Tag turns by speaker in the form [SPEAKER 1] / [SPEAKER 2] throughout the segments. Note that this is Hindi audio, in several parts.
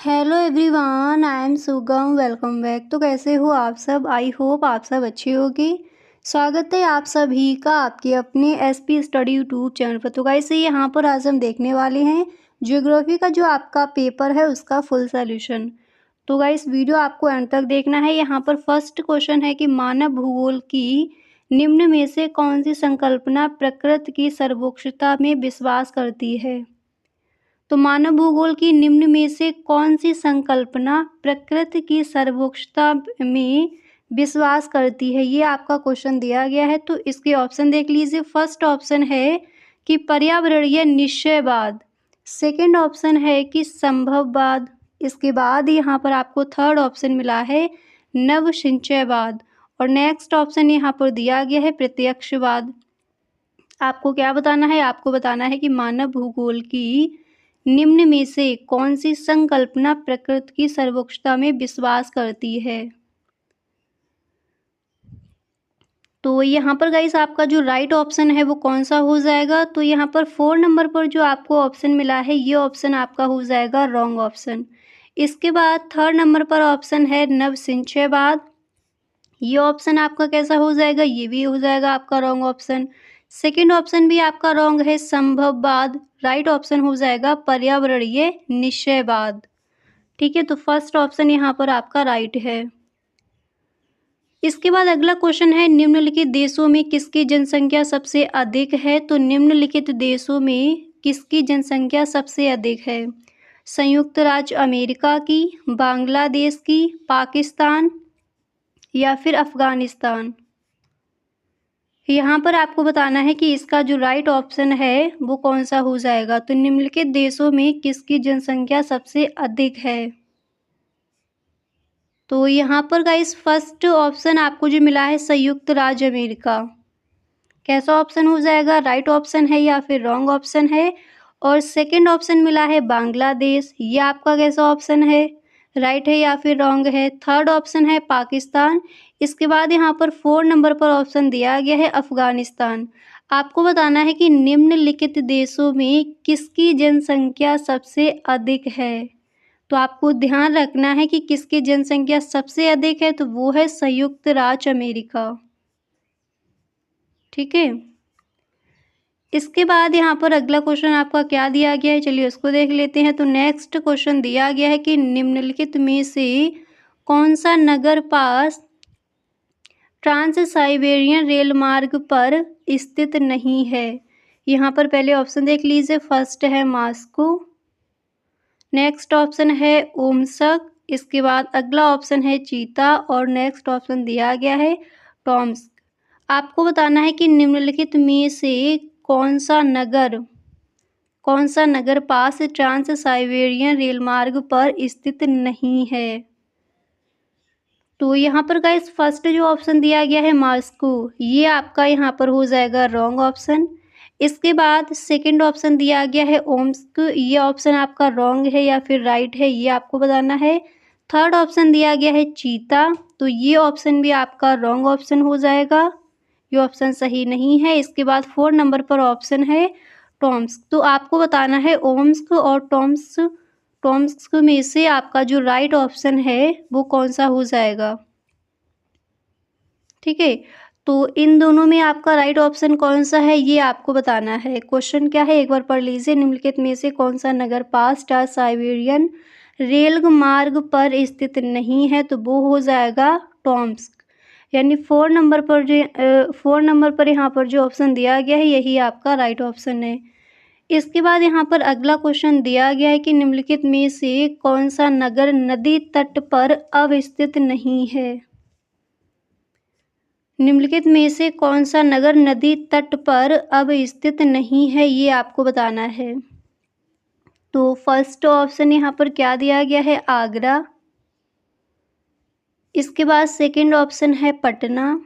[SPEAKER 1] हेलो एवरीवन, आई एम सुगम। Welcome back. तो कैसे हो आप सब? आई होप आप सब अच्छे होगी। स्वागत है आप सभी का आपके अपने एसपी स्टडी यूट्यूब चैनल पर। तो गाइस यहाँ पर आज हम देखने वाले हैं ज्योग्राफी का जो आपका पेपर है उसका फुल सॉल्यूशन। तो गाइस वीडियो आपको एंड तक देखना है। यहाँ पर फर्स्ट क्वेश्चन है कि मानव भूगोल की निम्न में से कौन सी संकल्पना प्रकृति की सर्वोच्चता में विश्वास करती है। तो मानव भूगोल की निम्न में से कौन सी संकल्पना प्रकृति की सर्वोच्चता में विश्वास करती है, ये आपका क्वेश्चन दिया गया है। तो इसके ऑप्शन देख लीजिए। फर्स्ट ऑप्शन है कि पर्यावरणीय निश्चयवाद, सेकंड ऑप्शन है कि संभववाद, इसके बाद यहाँ पर आपको थर्ड ऑप्शन मिला है नवसंचयवाद, और नेक्स्ट ऑप्शन यहाँ पर दिया गया है प्रत्यक्षवाद। आपको क्या बताना है? आपको बताना है कि मानव भूगोल की निम्न में से कौन सी संकल्पना प्रकृति की सर्वोच्चता में विश्वास करती है। तो यहाँ पर गाइस आपका जो राइट ऑप्शन है वो कौन सा हो जाएगा? तो यहाँ पर 4 नंबर पर जो आपको ऑप्शन मिला है ये ऑप्शन आपका हो जाएगा रॉन्ग ऑप्शन। इसके बाद थर्ड नंबर पर ऑप्शन है नवसंचयवाद, ये ऑप्शन आपका कैसा हो जाएगा? ये भी हो जाएगा आपका रॉन्ग ऑप्शन। सेकंड ऑप्शन भी आपका रॉन्ग है संभववाद। राइट ऑप्शन हो जाएगा पर्यावरणीय निश्चयवाद। ठीक है, तो फर्स्ट ऑप्शन यहाँ पर आपका राइट है। इसके बाद अगला क्वेश्चन है निम्नलिखित देशों में किसकी जनसंख्या सबसे अधिक है। तो निम्नलिखित देशों में किसकी जनसंख्या सबसे अधिक है? संयुक्त राज्य अमेरिका की, बांग्लादेश की, पाकिस्तान या फिर अफगानिस्तान। यहाँ पर आपको बताना है कि इसका जो राइट ऑप्शन है वो कौन सा हो जाएगा। तो निम्नलिखित देशों में किसकी जनसंख्या सबसे अधिक है? तो यहाँ पर गाइस फर्स्ट ऑप्शन आपको जो मिला है संयुक्त राज्य अमेरिका, कैसा ऑप्शन हो जाएगा? राइट ऑप्शन है या फिर रॉन्ग ऑप्शन है? और सेकंड ऑप्शन मिला है बांग्लादेश, ये आपका कैसा ऑप्शन है? राइट है या फिर रॉन्ग है? थर्ड ऑप्शन है पाकिस्तान। इसके बाद यहाँ पर 4 नंबर पर ऑप्शन दिया गया है अफगानिस्तान। आपको बताना है कि निम्नलिखित देशों में किसकी जनसंख्या सबसे अधिक है। तो आपको ध्यान रखना है कि किसकी जनसंख्या सबसे अधिक है, तो वो है संयुक्त राज्य अमेरिका। ठीक है, इसके बाद यहाँ पर अगला क्वेश्चन आपका क्या दिया गया है, चलिए उसको देख लेते हैं। तो नेक्स्ट क्वेश्चन दिया गया है कि निम्नलिखित में से कौन सा नगर पास ट्रांस साइबेरियन रेल मार्ग पर स्थित नहीं है। यहाँ पर पहले ऑप्शन देख लीजिए। फर्स्ट है मॉस्को, नेक्स्ट ऑप्शन है ओमस्क, इसके बाद अगला ऑप्शन है चीता, और नेक्स्ट ऑप्शन दिया गया है टॉम्स्क। आपको बताना है कि निम्नलिखित में से कौन सा नगर पास ट्रांस साइबेरियन रेल मार्ग पर स्थित नहीं है। तो यहाँ पर गाइस फर्स्ट जो ऑप्शन दिया गया है मॉस्को, ये आपका यहाँ पर हो जाएगा रॉन्ग ऑप्शन। इसके बाद सेकंड ऑप्शन दिया गया है ओम्स्क, ये ऑप्शन आपका रॉन्ग है या फिर राइट है, ये आपको बताना है। थर्ड ऑप्शन दिया गया है चीता, तो ये ऑप्शन भी आपका रॉन्ग ऑप्शन हो जाएगा, ये ऑप्शन सही नहीं है। इसके बाद 4 नंबर पर ऑप्शन है टॉम्स्क, तो आपको बताना है ओम्स्क और टॉम्स्क में से आपका जो राइट ऑप्शन है वो कौन सा हो जाएगा। ठीक है, तो इन दोनों में आपका राइट ऑप्शन कौन सा है ये आपको बताना है। क्वेश्चन क्या है एक बार पढ़ लीजिए। निम्नलिखित में से कौन सा नगर पास ट्रांस साइबेरियन रेल मार्ग पर स्थित नहीं है, तो वो हो जाएगा टॉम्स्क। यानी 4 नंबर पर यहाँ पर जो ऑप्शन दिया गया है यही आपका राइट ऑप्शन है। इसके बाद यहाँ पर अगला क्वेश्चन दिया गया है कि निम्नलिखित में से कौन सा नगर नदी तट पर अवस्थित नहीं है। निम्नलिखित में से कौन सा नगर नदी तट पर अवस्थित नहीं है, ये आपको बताना है। तो फर्स्ट ऑप्शन यहाँ पर क्या दिया गया है? आगरा। इसके बाद सेकंड ऑप्शन है पटना।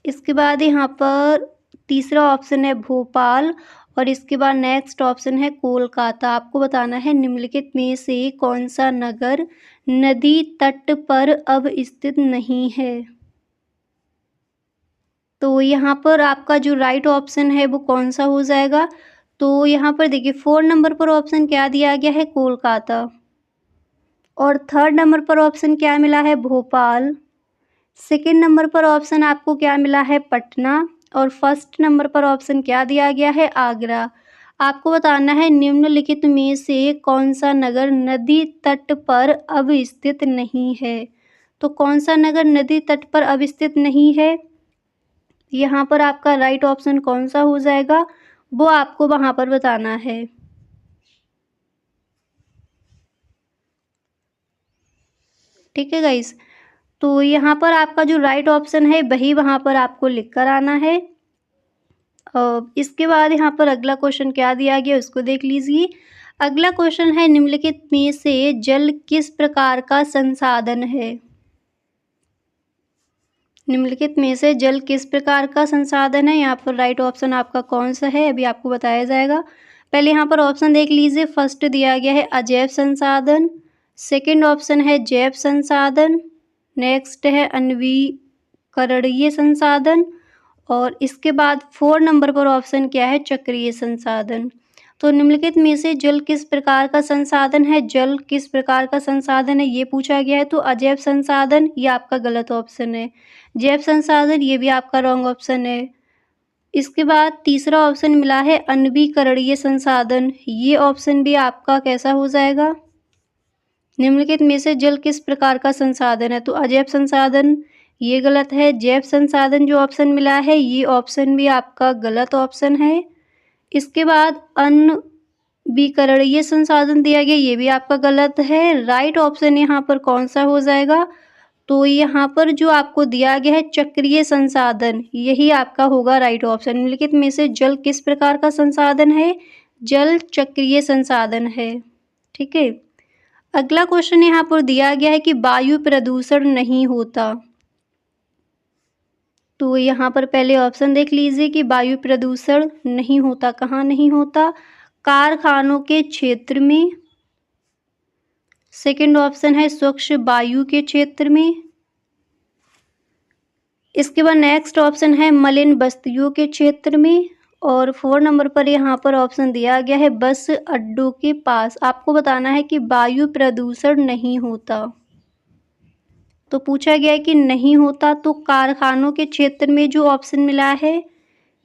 [SPEAKER 1] इसके बाद यहाँ पर तीसरा ऑप्शन है भोपाल, और इसके बाद नेक्स्ट ऑप्शन है कोलकाता। आपको बताना है निम्नलिखित में से कौन सा नगर नदी तट पर अवस्थित नहीं है। तो यहाँ पर आपका जो राइट ऑप्शन है वो कौन सा हो जाएगा। तो यहाँ पर देखिए 4 नंबर पर ऑप्शन क्या दिया गया है? कोलकाता। और थर्ड नंबर पर ऑप्शन क्या मिला है? भोपाल। सेकंड नंबर पर ऑप्शन आपको क्या मिला है? पटना। और फर्स्ट नंबर पर ऑप्शन क्या दिया गया है? आगरा। आपको बताना है निम्नलिखित में से कौन सा नगर नदी तट पर अब स्थित नहीं है। तो कौन सा नगर नदी तट पर अब स्थित नहीं है? यहाँ पर आपका राइट ऑप्शन कौन सा हो जाएगा, वो आपको वहाँ पर बताना है। ठीक है गाइस, तो यहाँ पर आपका जो राइट ऑप्शन है वही वहाँ पर आपको लिख कर आना है। इसके बाद यहाँ पर अगला क्वेश्चन क्या दिया गया उसको देख लीजिए। अगला क्वेश्चन है निम्नलिखित में से जल किस प्रकार का संसाधन है? निम्नलिखित में से जल किस प्रकार का संसाधन है? यहाँ पर राइट ऑप्शन आपका कौन सा है अभी आपको बताया जाएगा। पहले यहाँ पर ऑप्शन देख लीजिए। फर्स्ट दिया गया है अजैव संसाधन, सेकंड ऑप्शन है जैव संसाधन, नेक्स्ट है अनवीकरणीय संसाधन और इसके बाद 4 नंबर पर ऑप्शन क्या है? चक्रीय संसाधन। तो निम्नलिखित में से जल किस प्रकार का संसाधन है? जल किस प्रकार का संसाधन है ये पूछा गया है। तो अजैव संसाधन ये आपका गलत ऑप्शन है। जैव संसाधन ये भी आपका रॉन्ग ऑप्शन है। इसके बाद तीसरा ऑप्शन मिला है अनवीकरणीय संसाधन, ये ऑप्शन भी आपका कैसा हो जाएगा? निम्नलिखित में से जल किस प्रकार का संसाधन है? तो अजैव संसाधन ये गलत है। जैव संसाधन जो ऑप्शन मिला है ये ऑप्शन भी आपका गलत ऑप्शन है। इसके बाद अनवीकरणीय संसाधन दिया गया ये भी आपका गलत है। राइट ऑप्शन यहाँ पर कौन सा हो जाएगा? तो यहाँ पर जो आपको दिया गया है चक्रीय संसाधन यही आपका होगा राइट ऑप्शन। निम्नलिखित में से जल किस प्रकार का संसाधन है? जल चक्रीय संसाधन है। ठीक है, अगला क्वेश्चन यहाँ पर दिया गया है कि वायु प्रदूषण नहीं होता। तो यहाँ पर पहले ऑप्शन देख लीजिए कि वायु प्रदूषण नहीं होता कहाँ नहीं होता? कारखानों के क्षेत्र में। सेकंड ऑप्शन है स्वच्छ वायु के क्षेत्र में। इसके बाद नेक्स्ट ऑप्शन है मलिन बस्तियों के क्षेत्र में। और 4 नंबर पर यहाँ पर ऑप्शन दिया गया है बस अड्डों के पास। आपको बताना है कि वायु प्रदूषण नहीं होता। तो पूछा गया है कि नहीं होता, तो कारखानों के क्षेत्र में जो ऑप्शन मिला है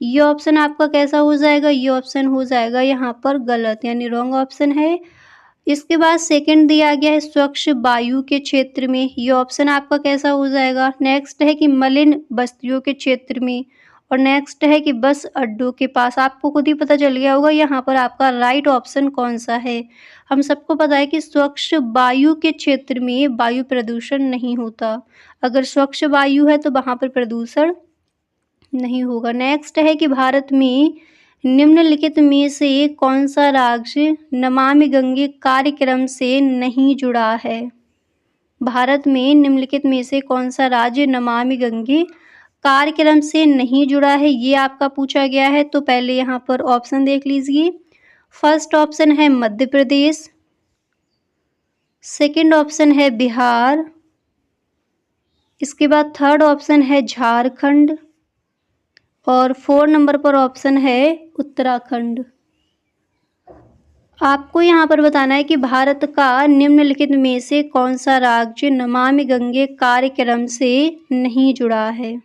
[SPEAKER 1] ये ऑप्शन आपका कैसा हो जाएगा? ये ऑप्शन हो जाएगा यहाँ पर गलत, यानी रॉन्ग ऑप्शन है। इसके बाद सेकंड दिया गया है स्वच्छ वायु के क्षेत्र में, ये ऑप्शन आपका कैसा हो जाएगा? नेक्स्ट है कि मलिन बस्तियों के क्षेत्र में और नेक्स्ट है कि बस अड्डों के पास। आपको खुद ही पता चल गया होगा यहाँ पर आपका राइट ऑप्शन कौन सा है। हम सबको पता है कि स्वच्छ वायु के क्षेत्र में वायु प्रदूषण नहीं होता। अगर स्वच्छ वायु है तो वहाँ पर प्रदूषण नहीं होगा। नेक्स्ट है कि भारत में निम्नलिखित में से कौन सा राज्य नमामि गंगे कार्यक्रम से नहीं जुड़ा है? भारत में निम्नलिखित में से कौन सा राज्य नमामि गंगे कार्यक्रम से नहीं जुड़ा है ये आपका पूछा गया है। तो पहले यहाँ पर ऑप्शन देख लीजिए। फर्स्ट ऑप्शन है मध्य प्रदेश, सेकंड ऑप्शन है बिहार, इसके बाद थर्ड ऑप्शन है झारखंड और 4 नंबर पर ऑप्शन है उत्तराखंड। आपको यहाँ पर बताना है कि भारत का निम्नलिखित में से कौन सा राज्य नमामि गंगे कार्यक्रम से नहीं जुड़ा है।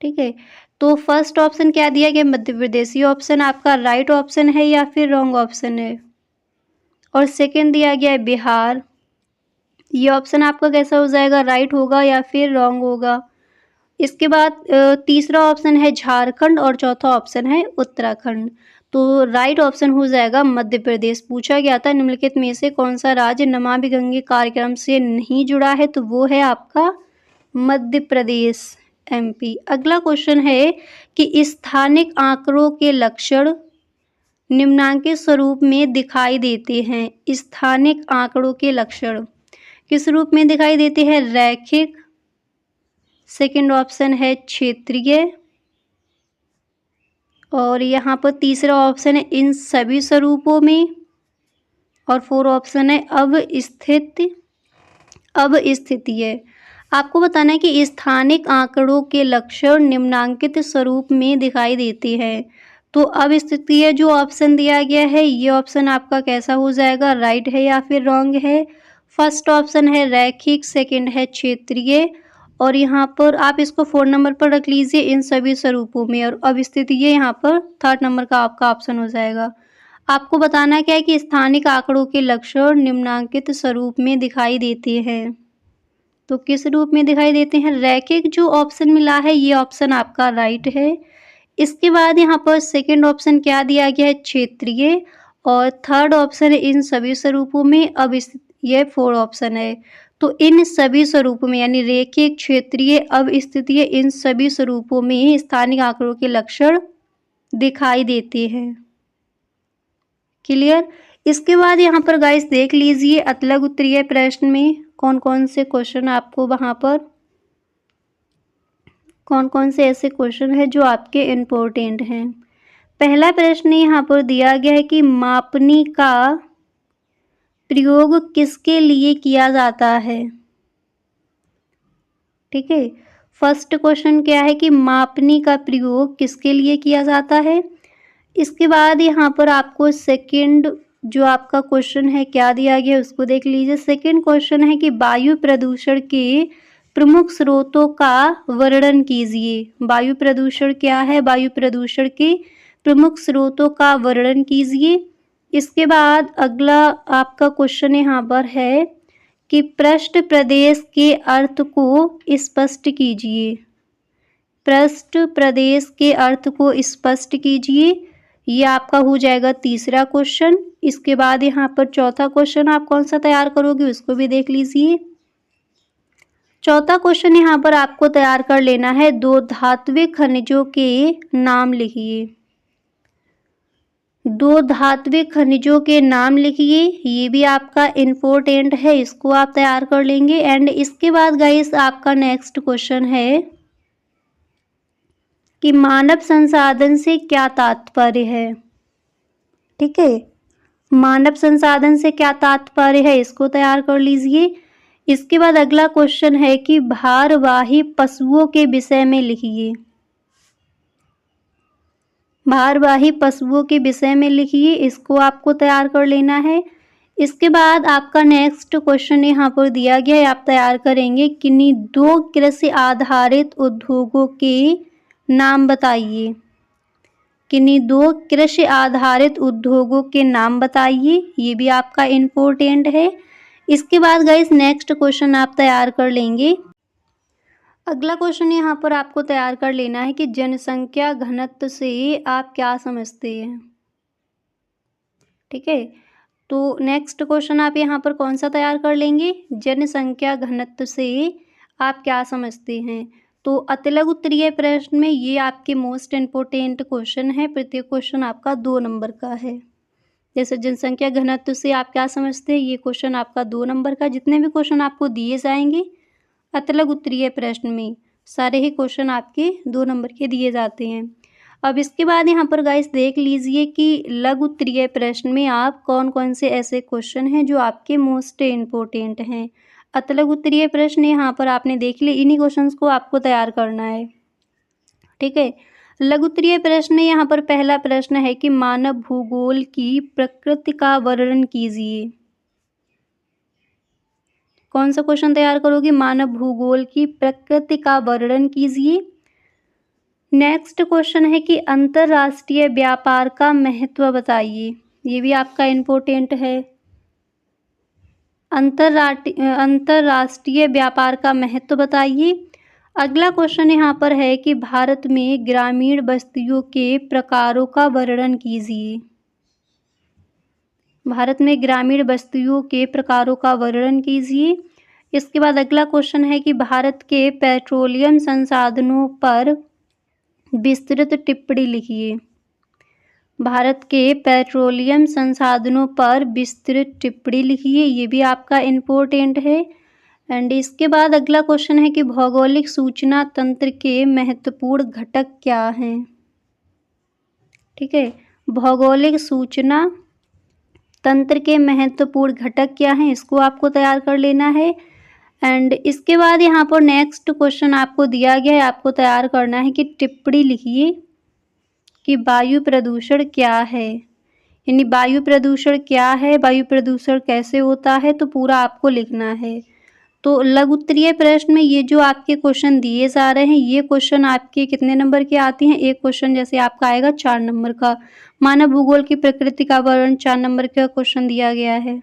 [SPEAKER 1] ठीक है, तो फर्स्ट ऑप्शन क्या दिया गया? मध्य प्रदेश। ये ऑप्शन आपका राइट ऑप्शन है या फिर रॉन्ग ऑप्शन है? और सेकंड दिया गया है बिहार, ये ऑप्शन आपका कैसा हो जाएगा? राइट होगा या फिर रॉन्ग होगा? इसके बाद तीसरा ऑप्शन है झारखंड और चौथा ऑप्शन है उत्तराखंड। तो राइट ऑप्शन हो जाएगा मध्य प्रदेश। पूछा गया था निम्नलिखित में से कौन सा राज्य नमामि गंगे कार्यक्रम से नहीं जुड़ा है, तो वो है आपका मध्य प्रदेश, एमपी। अगला क्वेश्चन है कि स्थानिक आंकड़ों के लक्षण निम्नांकित स्वरूप में दिखाई देते हैं। स्थानिक आंकड़ों के लक्षण किस रूप में दिखाई देते हैं? रैखिक, सेकंड ऑप्शन है क्षेत्रीय और यहाँ पर तीसरा ऑप्शन है इन सभी स्वरूपों में और 4 ऑप्शन है अवस्थितीय। आपको बताना है कि स्थानिक आंकड़ों के लक्षण निम्नांकित स्वरूप में दिखाई देते हैं। तो अवस्थितीय जो ऑप्शन दिया गया है ये ऑप्शन आपका कैसा हो जाएगा? राइट है या फिर रॉन्ग है? फर्स्ट ऑप्शन है रैखिक, सेकंड है क्षेत्रीय, और यहाँ पर आप इसको 4 नंबर पर रख लीजिए इन सभी स्वरूपों में, और अब स्थिति ये यहाँ पर 3rd नंबर का आपका ऑप्शन हो जाएगा। आपको बताना क्या है कि स्थानिक आंकड़ों के लक्षण निम्नांकित स्वरूप में दिखाई देते हैं। तो किस रूप में दिखाई देते हैं? रैखिक जो ऑप्शन मिला है ये ऑप्शन आपका राइट है। इसके बाद यहाँ पर सेकंड ऑप्शन क्या दिया गया है? क्षेत्रीय, और 3rd ऑप्शन है इन सभी स्वरूपों में। अब ये 4 ऑप्शन है। तो इन सभी स्वरूपों में यानी रैखिक, क्षेत्रीय, अवस्थितीय, इन सभी स्वरूपों में स्थानिक आंकड़ों के लक्षण दिखाई देते हैं। क्लियर? इसके बाद यहाँ पर गाइस देख लीजिए अतलग उत्तरीय प्रश्न में कौन कौन से क्वेश्चन आपको वहाँ पर कौन कौन से ऐसे क्वेश्चन है जो आपके इम्पोर्टेंट हैं। पहला प्रश्न यहाँ पर दिया गया है कि मापनी का प्रयोग किसके लिए किया जाता है। ठीक है, फर्स्ट क्वेश्चन क्या है कि मापनी का प्रयोग किसके लिए किया जाता है। इसके बाद यहाँ पर आपको सेकंड जो आपका क्वेश्चन है क्या दिया गया है उसको देख लीजिए। सेकंड क्वेश्चन है कि वायु प्रदूषण के प्रमुख स्रोतों का वर्णन कीजिए। वायु प्रदूषण क्या है? वायु प्रदूषण के प्रमुख स्रोतों का वर्णन कीजिए। इसके बाद अगला आपका क्वेश्चन यहाँ पर है कि पृष्ठ प्रदेश के अर्थ को स्पष्ट कीजिए। पृष्ठ प्रदेश के अर्थ को स्पष्ट कीजिए, ये आपका हो जाएगा तीसरा क्वेश्चन। इसके बाद यहाँ पर चौथा क्वेश्चन आप कौन सा तैयार करोगे उसको भी देख लीजिए। चौथा क्वेश्चन यहाँ पर आपको तैयार कर लेना है, 2 धात्विक खनिजों के नाम लिखिए। 2 धात्विक खनिजों के नाम लिखिए, ये भी आपका इम्पोर्टेंट है, इसको आप तैयार कर लेंगे। एंड इसके बाद गाइस आपका नेक्स्ट क्वेश्चन है कि मानव संसाधन से क्या तात्पर्य है। ठीक है, मानव संसाधन से क्या तात्पर्य है इसको तैयार कर लीजिए। इसके बाद अगला क्वेश्चन है कि भारवाही पशुओं के विषय में लिखिए। भारवाही पशुओं के विषय में लिखिए, इसको आपको तैयार कर लेना है। इसके बाद आपका नेक्स्ट क्वेश्चन यहाँ पर दिया गया है, आप तैयार करेंगे किन्हीं 2 कृषि आधारित उद्योगों के नाम बताइए। किन्हीं 2 कृषि आधारित उद्योगों के नाम बताइए, ये भी आपका इम्पोर्टेंट है। इसके बाद गाइस नेक्स्ट क्वेश्चन आप तैयार कर लेंगे। अगला क्वेश्चन यहाँ पर आपको तैयार कर लेना है कि जनसंख्या घनत्व से आप क्या समझते हैं। ठीक है, तो नेक्स्ट क्वेश्चन आप यहाँ पर कौन सा तैयार कर लेंगे? जनसंख्या घनत्व से आप क्या समझते हैं। तो अतिलघु उत्तरीय प्रश्न में ये आपके मोस्ट इम्पोर्टेंट क्वेश्चन है। प्रत्येक क्वेश्चन आपका 2 नंबर का है। जैसे जनसंख्या घनत्व से आप क्या समझते हैं, ये क्वेश्चन आपका 2 नंबर का। जितने भी क्वेश्चन आपको दिए जाएंगे अतिलघु उत्तरीय प्रश्न में सारे ही क्वेश्चन आपके 2 नंबर के दिए जाते हैं। अब इसके बाद यहाँ पर गाइस देख लीजिए कि लघु उत्तरीय प्रश्न में आप कौन कौन से ऐसे क्वेश्चन हैं जो आपके मोस्ट इम्पोर्टेंट हैं। अतिलघु उत्तरीय प्रश्न यहाँ पर आपने देख लिए, इन्हीं क्वेश्चंस को आपको तैयार करना है। ठीक है, लघु उत्तरीय प्रश्न में यहाँ पर पहला प्रश्न है कि मानव भूगोल की प्रकृति का वर्णन कीजिए। कौन सा क्वेश्चन तैयार करोगे? मानव भूगोल की प्रकृति का वर्णन कीजिए। नेक्स्ट क्वेश्चन है कि अंतरराष्ट्रीय व्यापार का महत्व बताइए, ये भी आपका इम्पोर्टेंट है। अंतरराष्ट्रीय व्यापार का महत्व बताइए। अगला क्वेश्चन यहाँ पर है कि भारत में ग्रामीण बस्तियों के प्रकारों का वर्णन कीजिए। भारत में ग्रामीण बस्तियों के प्रकारों का वर्णन कीजिए। इसके बाद अगला क्वेश्चन है कि भारत के पेट्रोलियम संसाधनों पर विस्तृत टिप्पणी लिखिए। भारत के पेट्रोलियम संसाधनों पर विस्तृत टिप्पणी लिखिए, ये भी आपका इम्पोर्टेंट है। एंड इसके बाद अगला क्वेश्चन है कि भौगोलिक सूचना तंत्र के महत्वपूर्ण घटक क्या हैं। ठीक है, भौगोलिक सूचना तंत्र के महत्वपूर्ण घटक क्या हैं, इसको आपको तैयार कर लेना है। एंड इसके बाद यहाँ पर नेक्स्ट क्वेश्चन आपको दिया गया है, आपको तैयार करना है कि टिप्पणी लिखिए कि वायु प्रदूषण क्या है। यानी वायु प्रदूषण क्या है, वायु प्रदूषण कैसे होता है, तो पूरा आपको लिखना है। तो लघु उत्तरीय प्रश्न में ये जो आपके क्वेश्चन दिए जा रहे हैं, ये क्वेश्चन आपके कितने नंबर के आते हैं? एक क्वेश्चन जैसे आपका आएगा 4 नंबर का। मानव भूगोल की प्रकृति का वर्णन 4 नंबर का क्वेश्चन दिया गया है।